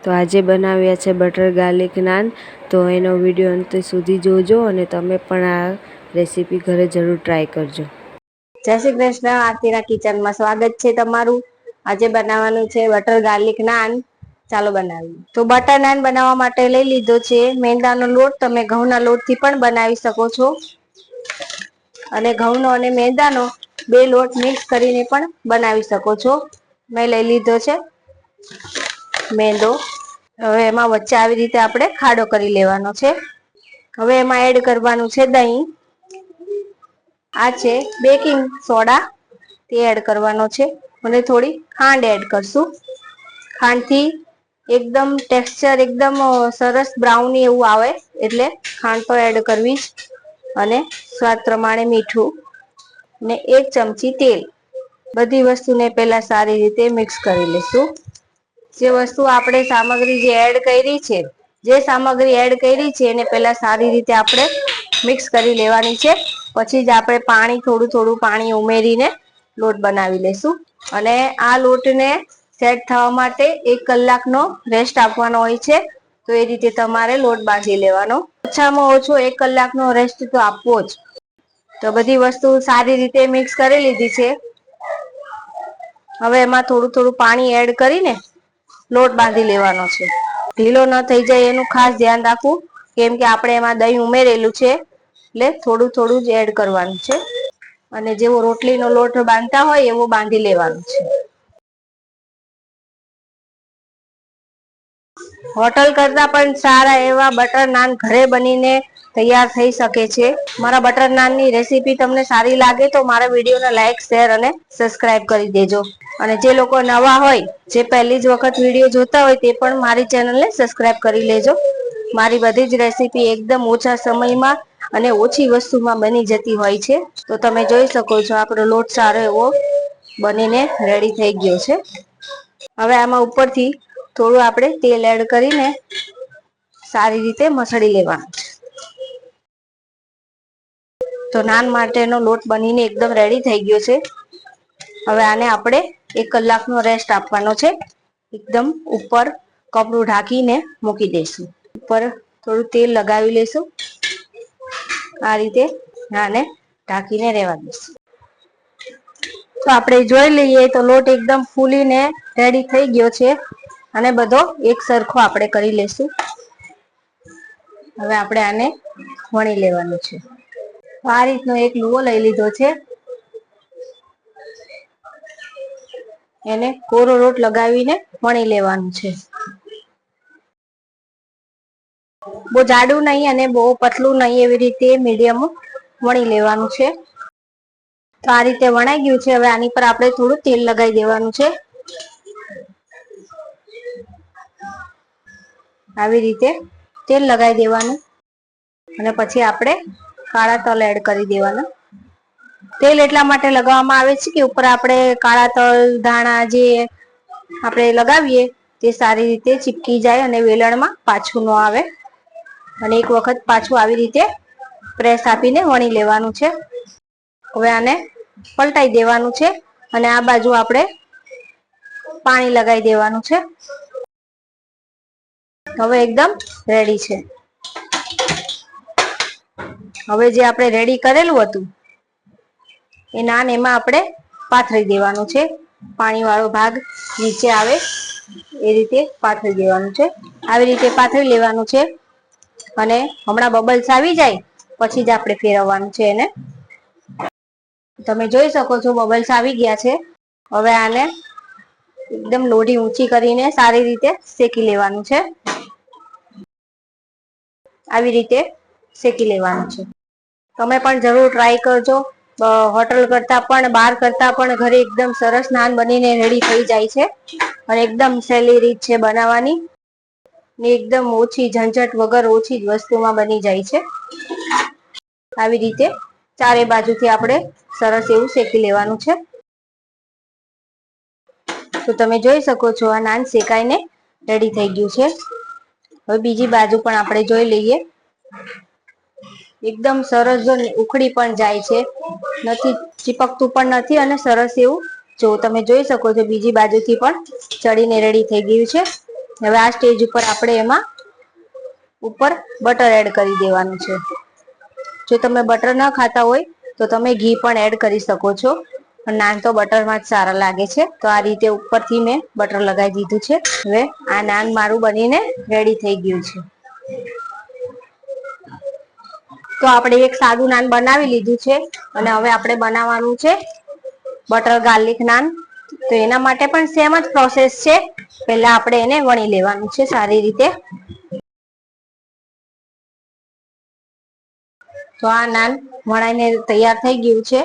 તો આજે બનાવ્યા છે બટર ગાર્લિક નાન। તો એનો વિડીયો અંત સુધી જોજો અને તમે પણ આ રેસીપી ઘરે જરૂર ટ્રાય કરજો। જય શ્રી કૃષ્ણ, આરતીના કિચનમાં સ્વાગત છે તમારું। આજે બનાવવાનું છે બટર ગાર્લિક નાન। ચાલો બનાવીએ। તો બટર નાન બનાવવા માટે લઈ લીધો છે મેંદાનો લોટ। તમે ઘઉંના લોટથી પણ બનાવી શકો છો અને ઘઉંનો અને મેંદાનો બે લોટ મિક્સ કરીને પણ બનાવી શકો છો। મેં લઈ લીધો છે મેંદો। હવે એમાં વચ્ચે આવી રીતે આપણે ખાડો કરી લેવાનો છે। હવે એમાં એડ કરવાનું છે દહીં। આ છે બેકિંગ સોડા, તે એડ કરવાનો છે અને થોડી ખાંડ એડ કરશું। ખાંડથી એકદમ ટેક્સચર એકદમ સરસ બ્રાઉની એવું આવે એટલે ખાંડ તો એડ કરવી જ। અને સ્વાદ પ્રમાણે મીઠું ને 1 ચમચી તેલ। બધી વસ્તુને પહેલા સારી રીતે મિક્સ કરી લેશું। જે વસ્તુ આપણે સામગ્રી જે એડ કરી છે, જે સામગ્રી એડ કરી છે એને પહેલા સારી રીતે આપણે મિક્સ કરી લેવાની છે। પછી જ આપણે પાણી થોડું પાણી ઉમેરીને લોટ બનાવી લેશું। અને આ લોટને સેટ થવા માટે 1 કલાકનો રેસ્ટ આપવાનો હોય છે। તો એ રીતે તમારે લોટ બાંધી લેવાનો। ઓછામાં ઓછો 1 કલાકનો રેસ્ટ તો આપવો જ। તો બધી વસ્તુ સારી રીતે મિક્સ કરી લીધી છે। હવે એમાં થોડું પાણી એડ કરીને લોટ બાંધી લેવાનો છે। ઢીલો ન થઈ જાય એનું ખાસ ધ્યાન રાખવું, કેમ કે આપણે એમાં દહીં ઉમેરેલું છે એટલે થોડું જ એડ કરવાનું છે। અને જેવો રોટલીનો લોટ બાંધતા હોય એવો બાંધી લેવાનો છે। હોટલ કરતા પણ સારા એવા બટર નાન ઘરે બનીને તૈયાર થઈ શકે છે। મારા બટર નાનની રેસીપી તમને સારી લાગે તો મારા વિડીયોને લાઈક, શેર અને સબસ્ક્રાઇબ કરી દેજો। અને જે લોકો નવા હોય, જે પહેલી જ વખત વિડીયો જોતા હોય તે પણ મારી ચેનલને સબસ્ક્રાઇબ કરી લેજો। મારી બધી જ રેસીપી એકદમ ઓછા સમયમાં અને ઓછી વસ્તુમાં બની જતી હોય છે। તો તમે જોઈ શકો છો આપણો લોટ સારો એવો બનીને રેડી થઈ ગયો છે। હવે આમાં ઉપરથી થોડું આપણે તેલ એડ કરીને સારી રીતે મસળી લેવાનું છે। તો નાન માટેનો લોટ બનીને એકદમ રેડી થઈ ગયો છે। હવે આને આપણે 1 કલાકનો રેસ્ટ આપવાનો છે। એકદમ ઉપર કપડું ઢાંકીને મૂકી દઈશું। ઉપર થોડું તેલ લગાવી લેશું। આ રીતે આને ઢાંકીને રહેવા દઈશું। તો આપણે જોઈ લઈએ તો લોટ એકદમ ફૂલીને રેડી થઈ ગયો છે। અને બધો એક સરખો આપણે કરી લેશું। હવે આપણે આને વણી લેવાનું છે। આ રીતનો એક લુઓ લઈ લીધો છે। એને કોરો લોટ લગાવીને વણી લેવાનું છે। બહુ જાડું નહીં અને બહુ પતલું નહીં, એવી રીતે મીડિયમ વણી લેવાનું છે। તો આ રીતે વણાઈ ગયું છે। હવે આની પર આપણે થોડું તેલ લગાવી દેવાનું છે। આવી રીતે તેલ લગાવી દેવાનું અને પછી આપણે કાળા તલ એડ કરી દેવાના। તેલ એટલા માટે લગાવવામાં આવે છે કે ઉપર આપણે કાળા તલ, ધાણા જે આપણે લગાવીએ તે સારી રીતે ચીપકી જાય અને વેલણમાં પાછું ન આવે। અને એક વખત પાછું આવી રીતે પ્રેસ આપીને વણી લેવાનું છે। હવે આને પલટાઈ દેવાનું છે અને આ બાજુ આપણે પાણી લગાવી દેવાનું છે। હવે એકદમ રેડી છે। હવે જે આપણે રેડી કરેલું હતું એ નાન એમાં આપણે પાથરી દેવાનું છે। પાણી વાળો ભાગ નીચે આવે એ રીતે પાથરી દેવાનું છે। આવી રીતે પાથરી લેવાનું છે અને હમણાં બબલ્સ આવી જાય પછી જ આપણે ફેરવવાનું છે એને। તમે જોઈ શકો છો બબલ્સ આવી ગયા છે। હવે આને એકદમ લોઢી ઊંચી કરીને સારી રીતે શેકી લેવાનું છે। આવી રીતે શેકી લેવાનું છે। તમે પણ જરૂર ટ્રાય કરજો। હોટલ કરતા પણ, બહાર કરતા પણ ઘરે એકદમ સરસ નાન બનીને રેડી થઈ જાય છે। અને એકદમ સહેલી રીત છે બનાવવાની ને એકદમ ઓછી ઝંઝટ વગર ઓછી જ વસ્તુમાં બની જાય છે। આવી રીતે ચારે બાજુથી આપણે સરસ એવું શેકી લેવાનું છે। તો તમે જોઈ શકો છો આ નાન શેકાઈને રેડી થઈ ગયું છે। હવે બીજી બાજુ પણ આપણે જોઈ લઈએ। એકદમ સરસ જો ઉખડી પણ જાય છે, નથી ચીપકતું પણ નથી અને સરસ એવું જો તમે જોઈ શકો છો બીજી બાજુથી પણ ચડીને રેડી થઈ ગયું છે। હવે આ સ્ટેજ ઉપર આપણે એમાં ઉપર બટર એડ કરી દેવાનું છે. જો તમે બટર ન ખાતા હોય તો તમે ઘી પણ એડ કરી શકો છો, પણ નાન તો બટરમાં જ સારા લાગે છે. તો આ રીતે ઉપરથી મેં બટર લગાવી દીધું છે. હવે આ નાન મારું બનીને રેડી થઈ ગયું છે. તો આપણે એક સાદું નાન બનાવી લીધું છે અને હવે આપણે બનાવવાનું છે બટર ગાર્લિક નાન. તો એના માટે પણ સેમ જ પ્રોસેસ છે. પહેલા આપણે એને વણી લેવાનું છે સારી રીતે. તો આ નાન વણાઈને તૈયાર થઈ ગયું છે.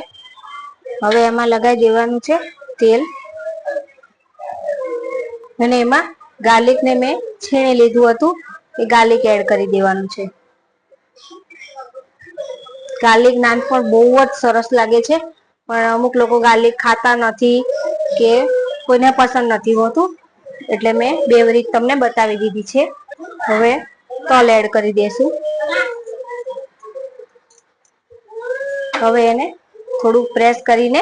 હવે એમાં લગાવી દેવાનું છે તેલ અને એમાં ગાર્લિક ને મેં છીણી લીધું હતું એ ગાર્લિક એડ કરી દેવાનું છે. ગાર્લિક નાન પણ બહુ જ સરસ લાગે છે, પણ અમુક લોકો ગાર્લિક ખાતા નથી કે કોઈને પસંદ નથી હોતું, એટલે મેં બે રીત તમને બતાવી દીધી છે. હવે તલ એડ કરી દેશું. હવે એને થોડું પ્રેસ કરીને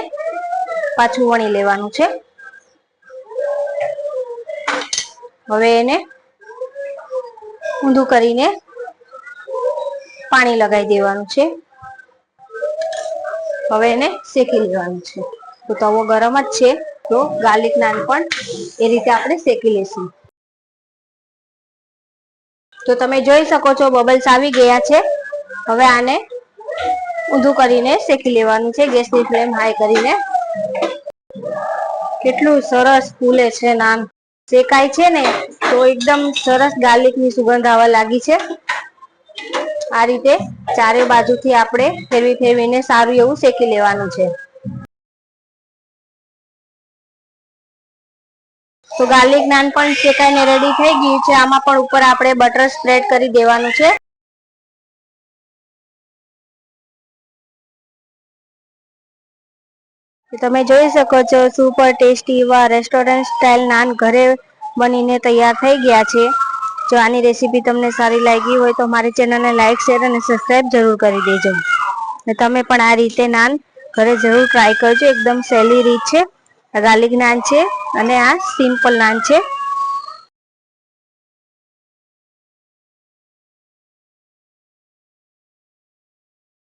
પાછું વણી લેવાનું છે. હવે એને ઊંધું કરીને પાણી લગાવી દેવાનું છે. હવે એને શેકી લેવાનું છે. તો તવો ગરમ જ છે, તો ગાર્લિક નાન પણ એ રીતે આપણે શેકી લેશું. તો તમે જોઈ શકો છો બબલ્સ આવી ગયા છે. હવે આને ઊંધું કરીને શેકી લેવાનું છે, ગેસની ફ્લેમ હાઈ કરીને. કેટલું સરસ ફૂલે છે નાન. શેકાય છે ને તો એકદમ સરસ ગાર્લિક ની સુગંધ આવવા લાગી છે. આ રીતે ચારે બાજુથી આપણે ફેરવી ફેરવીને સારું એવું શેકી લેવાનું છે. તો ગાર્લિક નાન પણ શેકાઈને રેડી થઈ ગયું છે. આમાં પણ ઉપર આપણે બટર સ્પ્રેડ કરી દેવાનું છે. તમે જોઈ શકો છો સુપર ટેસ્ટી એવા રેસ્ટોરન્ટ સ્ટાઇલ નાન ઘરે બનીને તૈયાર થઈ ગયા છે. જો આની રેસીપી તમને સારી લાગી હોય તો મારી ચેનલને લાઈક, શેર અને સબસ્ક્રાઇબ જરૂર કરી દેજો. તમે પણ આ રીતે નાન ઘરે જરૂર ટ્રાય કરજો. એકદમ સહેલી રીત છે. ગાર્લિક નાન છે અને આ સિમ્પલ નાન છે.